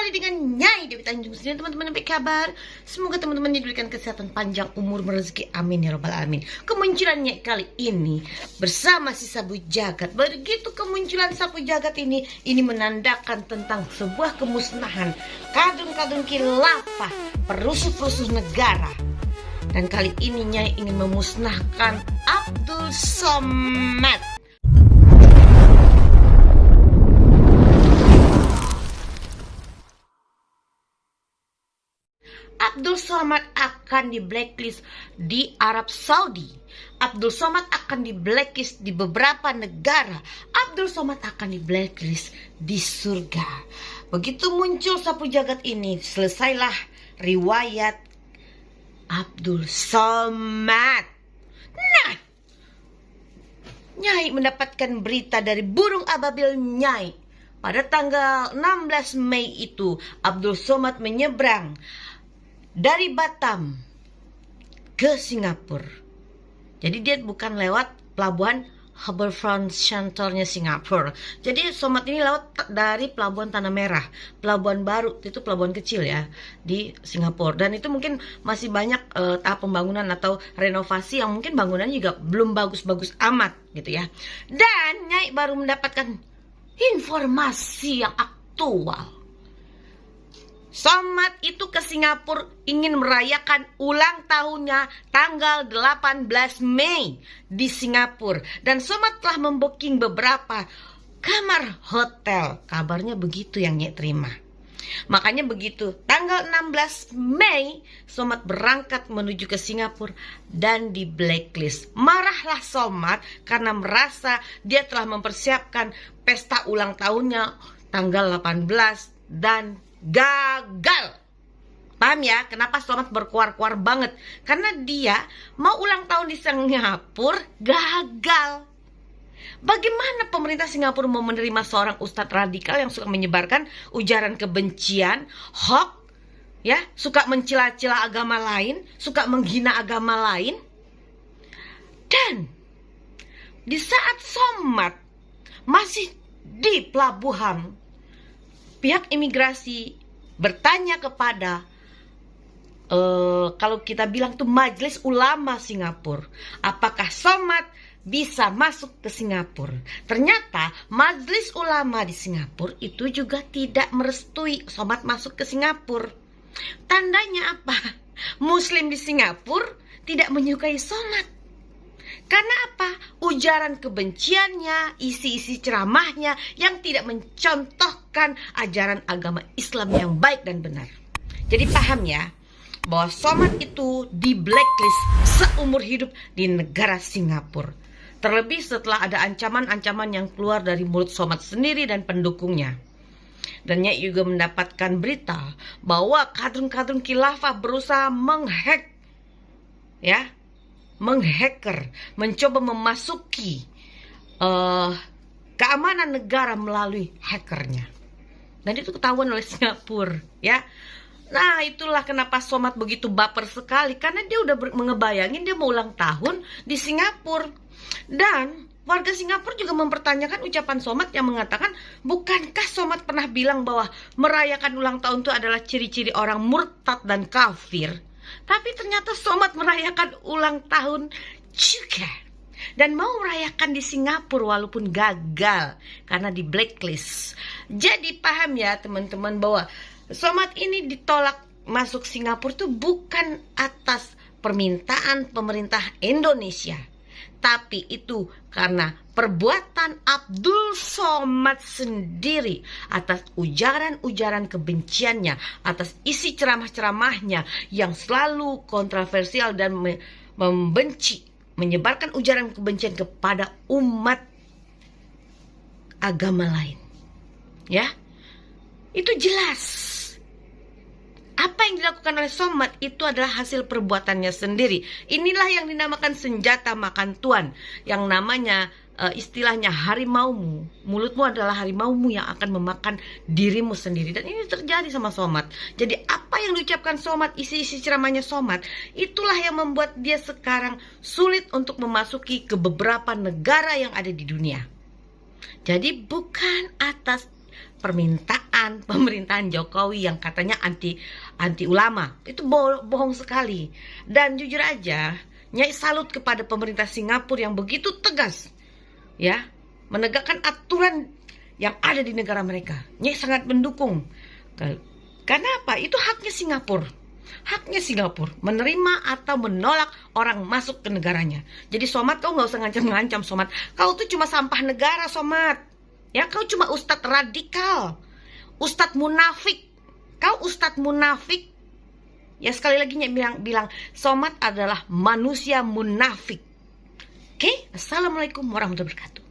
kembali dengan Nyai Dewi Tanjung sini teman-teman. Apa kabar? Semoga teman-teman diberikan kesehatan, panjang umur, rezeki, amin ya robbal alamin. Kemunculan Nyai kali ini bersama si Sapu Jagat. Begitu kemunculan Sapu Jagat ini menandakan tentang sebuah kemusnahan kadrun-kadrun khilafah, perusuh-perusuh negara. Dan kali ini Nyai ingin memusnahkan Abdul Somad. Abdul Somad akan di blacklist di Arab Saudi. Abdul Somad akan di blacklist di beberapa negara. Abdul Somad akan di blacklist di surga. Begitu muncul Sapu Jagat ini, selesailah riwayat Abdul Somad. Nah, Nyai mendapatkan berita dari burung ababil Nyai. Pada tanggal 16 Mei itu Abdul Somad menyeberang dari Batam ke Singapura. Jadi dia bukan lewat pelabuhan Harbourfront Centre-nya Singapura. Jadi Somad ini lewat dari pelabuhan Tanah Merah, pelabuhan baru, itu pelabuhan kecil ya di Singapura. Dan itu mungkin masih banyak tahap pembangunan atau renovasi yang mungkin bangunannya juga belum bagus-bagus amat gitu ya. Dan Nyai baru mendapatkan informasi yang aktual. Somad itu ke Singapura ingin merayakan ulang tahunnya tanggal 18 Mei di Singapura. Dan Somad telah membooking beberapa kamar hotel. Kabarnya begitu yang Nyai terima. Makanya begitu tanggal 16 Mei Somad berangkat menuju ke Singapura dan di blacklist. Marahlah Somad karena merasa dia telah mempersiapkan pesta ulang tahunnya tanggal 18 dan gagal. Paham ya kenapa Somad berkuar-kuar banget? Karena dia mau ulang tahun di Singapura gagal. Bagaimana pemerintah Singapura mau menerima seorang ustadz radikal yang suka menyebarkan ujaran kebencian, hoax, ya, suka mencela-cela agama lain, suka menghina agama lain? Dan di saat Somad masih di pelabuhan, pihak imigrasi bertanya kepada kalau kita bilang tuh Majelis Ulama Singapura, apakah Somad bisa masuk ke Singapura. Ternyata Majelis Ulama di Singapura itu juga tidak merestui Somad masuk ke Singapura. Tandanya apa? Muslim di Singapura tidak menyukai Somad. Karena apa? Ujaran kebenciannya, isi-isi ceramahnya yang tidak mencontohkan ajaran agama Islam yang baik dan benar. Jadi paham ya, bahwa Somad itu di blacklist seumur hidup di negara Singapura. Terlebih setelah ada ancaman-ancaman yang keluar dari mulut Somad sendiri dan pendukungnya. Dan Nyai juga mendapatkan berita bahwa kadrun-kadrun khilafah berusaha menghacker, mencoba memasuki keamanan negara melalui hackernya. Dan itu ketahuan oleh Singapura ya. Nah itulah kenapa Somad begitu baper sekali, karena dia udah ngebayangin dia mau ulang tahun di Singapura. Dan warga Singapura juga mempertanyakan ucapan Somad yang mengatakan, bukankah Somad pernah bilang bahwa merayakan ulang tahun itu adalah ciri-ciri orang murtad dan kafir? Tapi ternyata Somad merayakan ulang tahun juga. Dan mau merayakan di Singapura walaupun gagal karena di blacklist. Jadi paham ya teman-teman bahwa Somad ini ditolak masuk Singapura itu bukan atas permintaan pemerintah Indonesia. Tapi itu karena perbuatan Abdul Somad sendiri atas ujaran-ujaran kebenciannya, atas isi ceramah-ceramahnya yang selalu kontroversial dan menyebarkan ujaran kebencian kepada umat agama lain. Ya, itu jelas. Apa yang dilakukan oleh Somad itu adalah hasil perbuatannya sendiri. Inilah yang dinamakan senjata makan tuan. Yang namanya istilahnya harimaumu. Mulutmu adalah harimaumu yang akan memakan dirimu sendiri. Dan ini terjadi sama Somad. Jadi apa yang diucapkan Somad, isi-isi ceramahnya Somad, itulah yang membuat dia sekarang sulit untuk memasuki ke beberapa negara yang ada di dunia. Jadi bukan atas permintaan pemerintahan Jokowi yang katanya anti ulama. Itu bohong sekali. Dan jujur aja, Nyai salut kepada pemerintah Singapura yang begitu tegas, ya, menegakkan aturan yang ada di negara mereka. Nyai sangat mendukung. Karena apa? Itu haknya Singapura. Haknya Singapura menerima atau menolak orang masuk ke negaranya. Jadi Somad, kau nggak usah ngancam-ngancam, Somad. Kau tuh cuma sampah negara, Somad. Ya, kau cuma ustadz radikal, ustadz munafik. Kau ustadz munafik. Ya, sekali lagi Nyai bilang Somad adalah manusia munafik. Oke? Assalamualaikum warahmatullahi wabarakatuh.